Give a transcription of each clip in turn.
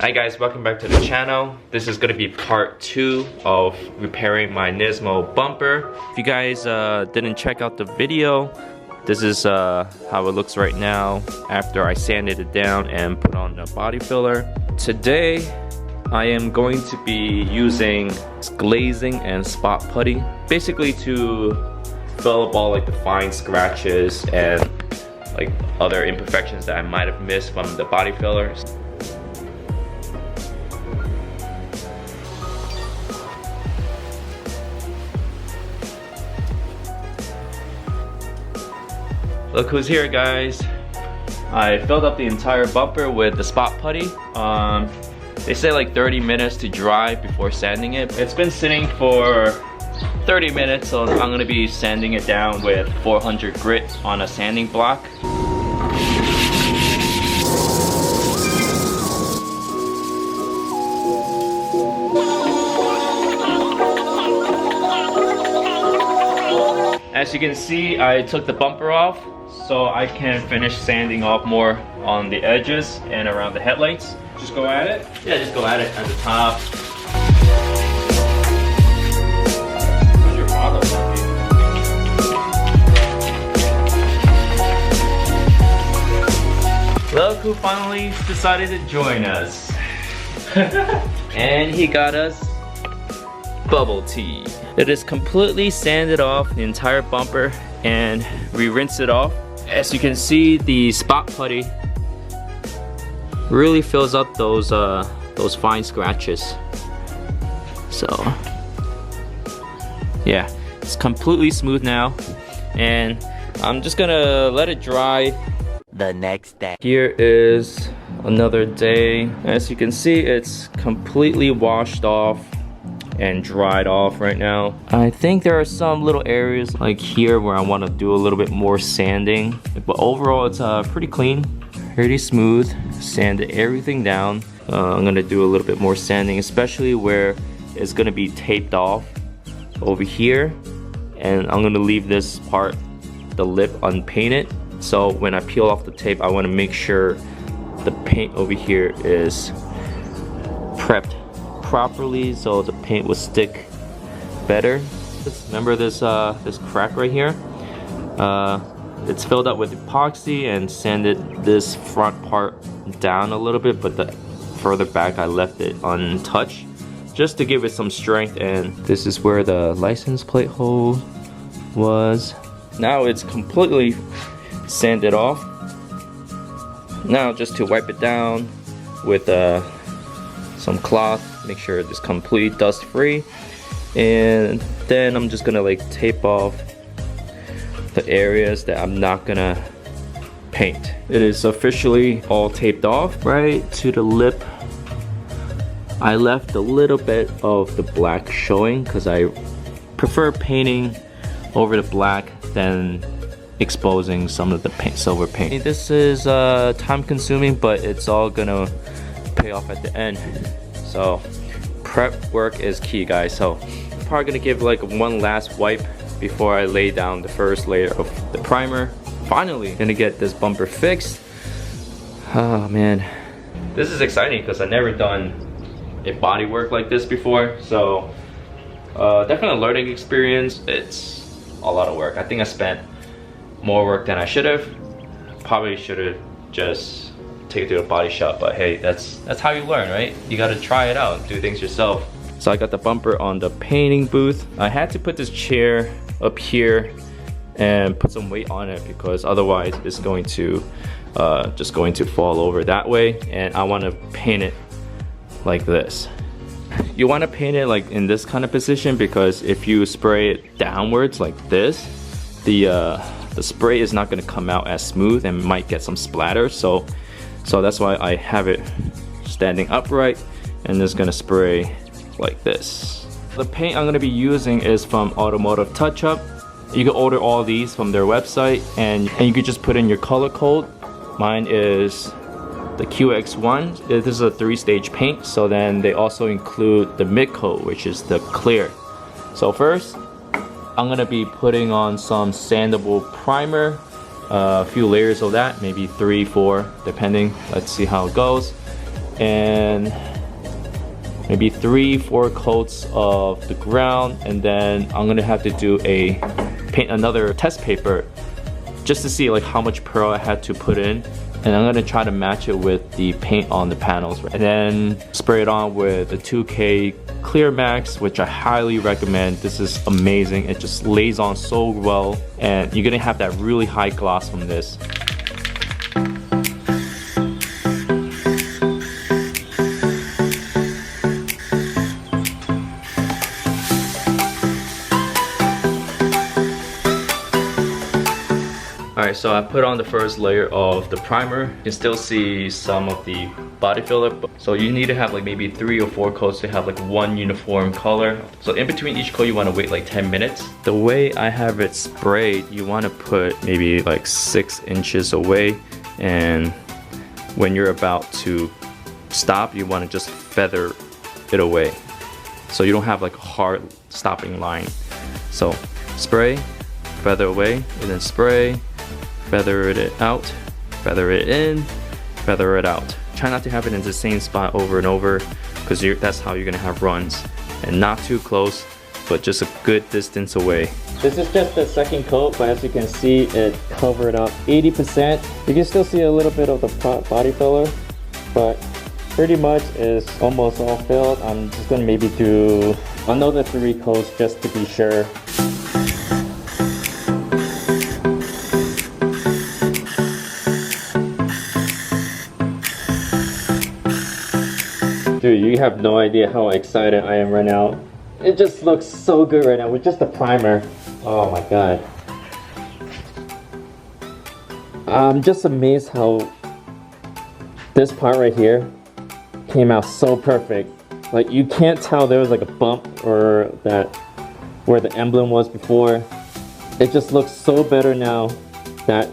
Hi guys, welcome back to the channel. This is gonna be part 2 of repairing my NISMO bumper. If you guys didn't check out the video, this is how it looks right now after I sanded it down and put on the body filler. Today, I am going to be using glazing and spot putty, basically to fill up all like the fine scratches and like other imperfections that I might have missed from the body fillers. Look who's here, guys. I filled up the entire bumper with the spot putty. They say like 30 minutes to dry before sanding it. It's been sitting for 30 minutes, so I'm gonna be sanding it down with 400 grit on a sanding block. As you can see, I took the bumper off so I can finish sanding off more on the edges and around the headlights. Just go at it? Yeah, just go at it at the top. Where's your father? Look who finally decided to join us. And he got us bubble tea. It is completely sanded off the entire bumper and we rinsed it off. As you can see, the spot putty really fills up those fine scratches. So yeah, it's completely smooth now, and I'm just gonna let it dry. The next day. Here is another day. As you can see, it's completely washed off and dried off right now. I think there are some little areas like here where I want to do a little bit more sanding, but overall it's pretty clean, pretty smooth. Sanded everything down. I'm gonna do a little bit more sanding, especially where it's gonna be taped off over here, and I'm gonna leave this part, the lip, unpainted. So when I peel off the tape, I want to make sure the paint over here is prepped properly so the paint will stick better. Remember this this crack right here? It's filled up with epoxy and sanded this front part down a little bit, but the further back I left it untouched just to give it some strength. And this is where the license plate hole was. Now it's completely sanded off. Now just to wipe it down with some cloth, make sure it's completely dust free, and then I'm just gonna like tape off the areas that I'm not gonna paint. It is officially all taped off. Right to the lip, I left a little bit of the black showing because I prefer painting over the black than exposing some of the paint, silver paint. This is time consuming, but it's all gonna pay off at the end. So prep work is key, guys. So I'm probably gonna give like one last wipe before I lay down the first layer of the primer. Finally gonna get this bumper fixed. Oh man, this is exciting because I've never done a body work like this before, so definitely a learning experience. It's a lot of work. I think I spent more work than I should have. Probably should have just take it to a body shop, but hey, that's how you learn, right? You gotta try it out, do things yourself. So I got the bumper on the painting booth. I had to put this chair up here and put some weight on it because otherwise it's going to just going to fall over that way, and I want to paint it like this. You want to paint it like in this kind of position because if you spray it downwards like this, the spray is not going to come out as smooth and might get some splatter. So that's why I have it standing upright and just gonna spray like this. The paint I'm gonna be using is from Automotivetouchup. You can order all these from their website, and you can just put in your color code. Mine is the QX1. This is a 3-stage paint, so then they also include the mid coat, which is the clear. So first, I'm gonna be putting on some sandable primer. A few layers of that, maybe 3, 4, depending. Let's see how it goes. and maybe 3-4 coats of the ground, and then I'm gonna have to do paint another test paper just to see like how much pearl I had to put in, and I'm gonna try to match it with the paint on the panels, and then spray it on with the 2K clearmaxx, which I highly recommend. This is amazing. It just lays on so well, and you're gonna have that really high gloss from this. Alright, so I put on the first layer of the primer. You can still see some of the body filler. So you need to have like maybe 3 or 4 coats to have like one uniform color. So in between each coat, you want to wait like 10 minutes. The way I have it sprayed, you want to put maybe like 6 inches away. And when you're about to stop, you want to just feather it away, so you don't have like a hard stopping line. So spray, feather away, and then spray, feather it out, feather it in, feather it out. Try not to have it in the same spot over and over, because that's how you're gonna have runs. And not too close, but just a good distance away. This is just the second coat, but as you can see, it covered up 80%. You can still see a little bit of the body filler, but pretty much is almost all filled. I'm just gonna maybe do another 3 coats just to be sure. Dude, you have no idea how excited I am right now. It just looks so good right now with just the primer. Oh my god. I'm just amazed how this part right here came out so perfect. Like, you can't tell there was like a bump or that where the emblem was before. It just looks so better now that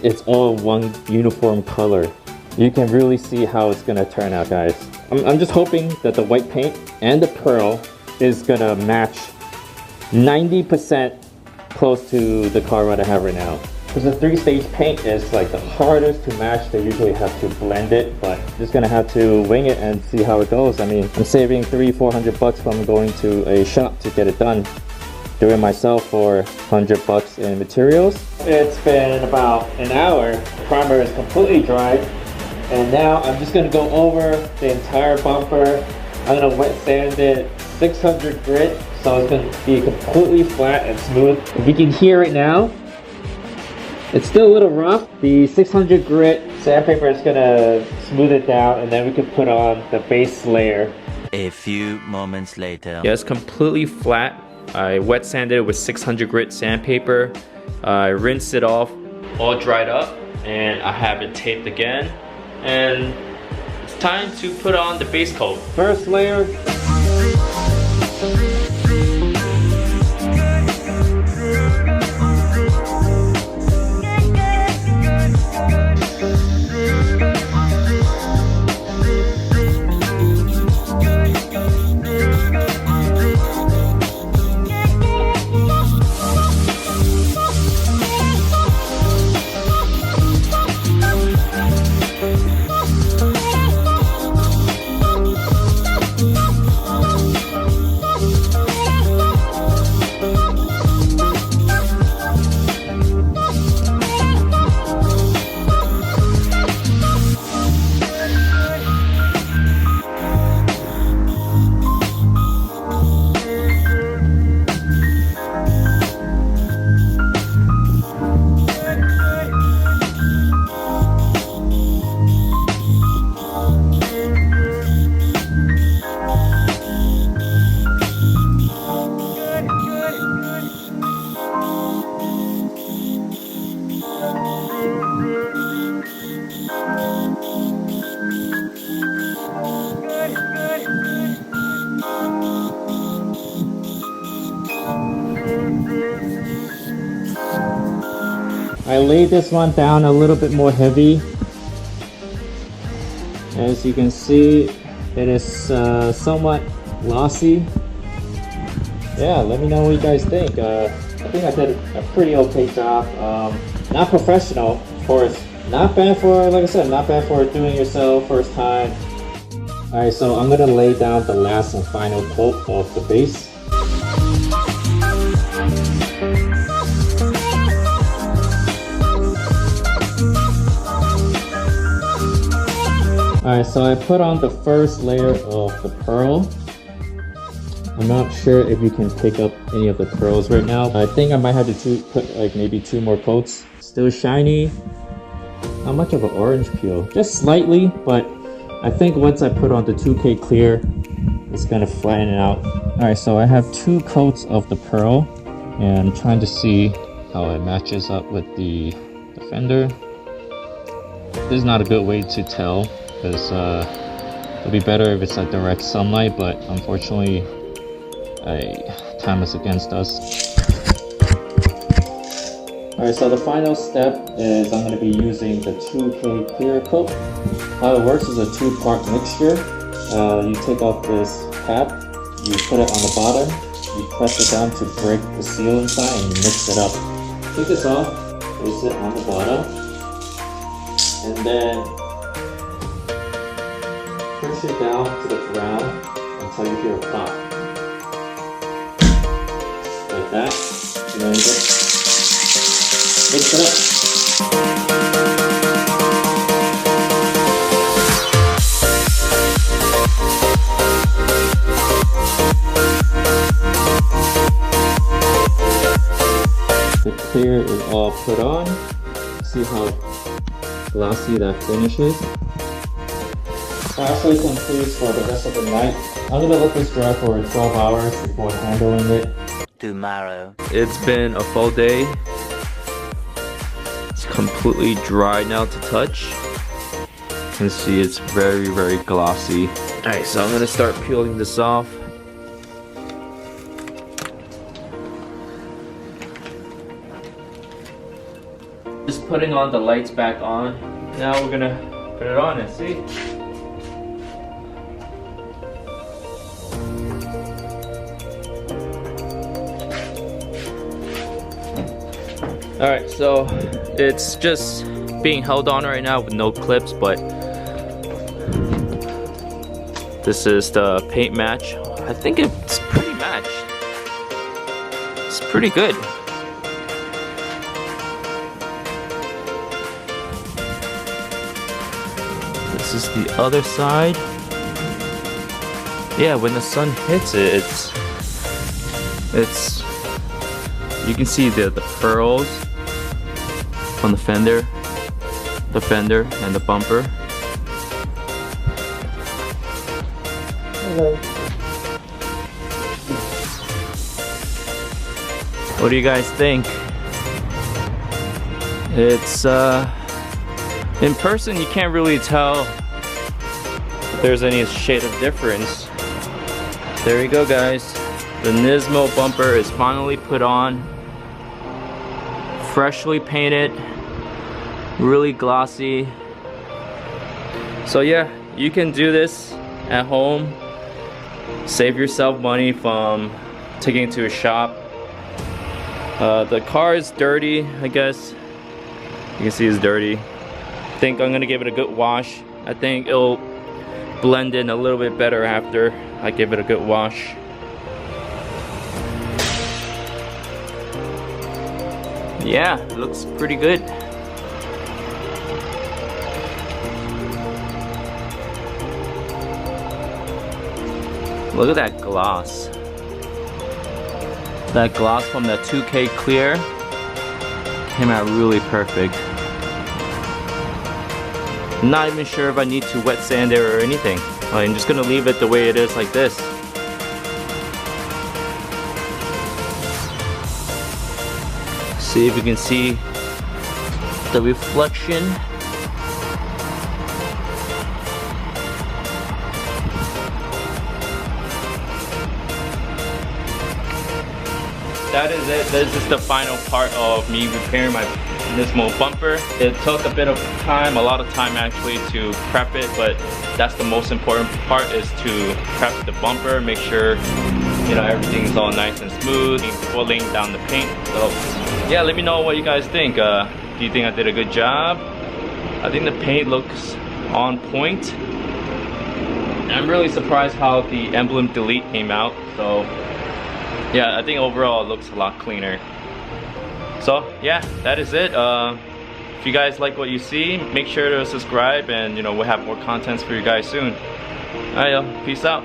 it's all one uniform color. You can really see how it's gonna turn out, guys. I'm just hoping that the white paint and the pearl is gonna match 90% close to the car that I have right now. Because the 3-stage paint is like the hardest to match. They usually have to blend it, but just gonna have to wing it and see how it goes. I mean, I'm saving $300-400 bucks from going to a shop to get it done. Doing it myself for $100 in materials. It's been about an hour. The primer is completely dried. And now I'm just gonna go over the entire bumper. I'm gonna wet sand it 600 grit, so it's gonna be completely flat and smooth. If you can hear it now, it's still a little rough. The 600 grit sandpaper is gonna smooth it down, and then we can put on the base layer. A few moments later. Yeah, it's completely flat. I wet sanded it with 600 grit sandpaper. I rinsed it off, all dried up, and I have it taped again. And it's time to put on the base coat. First layer. I laid this one down a little bit more heavy. As you can see, it is somewhat glossy. Yeah, let me know what you guys think. I think I did a pretty okay job. Not professional, of course. Not bad for, like I said, not bad for doing yourself first time. Alright, so I'm gonna lay down the last and final coat of the base. Alright, so I put on the first layer of the pearl. I'm not sure if you can pick up any of the pearls right now. I think I might have to put like maybe 2 more coats. Still shiny. Not much of an orange peel. Just slightly, but I think once I put on the 2K clear, it's gonna flatten it out. Alright, so I have 2 coats of the pearl, and I'm trying to see how it matches up with the fender. This is not a good way to tell, because it'll be better if it's at direct sunlight, but unfortunately time is against us. Alright, so the final step is I'm going to be using the 2K clear coat. How it works is a 2-part mixture. You take off this cap, you put it on the bottom, you press it down to break the seal inside, and you mix it up. Take this off, place it on the bottom, and then push it down to the ground until you hear a pop. Like that, and then just mix it up. The clear is all put on. See how glossy that finishes. That actually concludes for the rest of the night. I'm gonna let this dry for 12 hours before handling it. Tomorrow. It's been a full day. It's completely dry now to touch. You can see it's very, very glossy. Alright, so I'm gonna start peeling this off. Just putting on the lights back on. Now we're gonna put it on and see. Alright, so it's just being held on right now with no clips, but this is the paint match. I think it's pretty matched. It's pretty good. This is the other side. Yeah, when the sun hits it, it's you can see the pearls on the fender, and the bumper. Hello. What do you guys think? It's in person you can't really tell if there's any shade of difference. There you go, guys. The NISMO bumper is finally put on. Freshly painted. Really glossy. So yeah, you can do this at home. Save yourself money from taking it to a shop. The car is dirty, I guess. You can see it's dirty. I think I'm gonna give it a good wash. I think it'll blend in a little bit better after I give it a good wash. Yeah, it looks pretty good. Look at that gloss. That gloss from the 2K clear came out really perfect. I'm not even sure if I need to wet sand it or anything. I'm just gonna leave it the way it is like this. See if you can see the reflection. That is it. This is the final part of me repairing my NISMO bumper. It took a bit of time, a lot of time actually, to prep it, but that's the most important part, is to prep the bumper, make sure everything's all nice and smooth before laying down the paint. So yeah, let me know what you guys think. Do you think I did a good job? I think the paint looks on point. I'm really surprised how the emblem delete came out. So yeah, I think overall it looks a lot cleaner. So yeah, that is it. If you guys like what you see, make sure to subscribe, and you know, we'll have more contents for you guys soon. Alright, yo, peace out.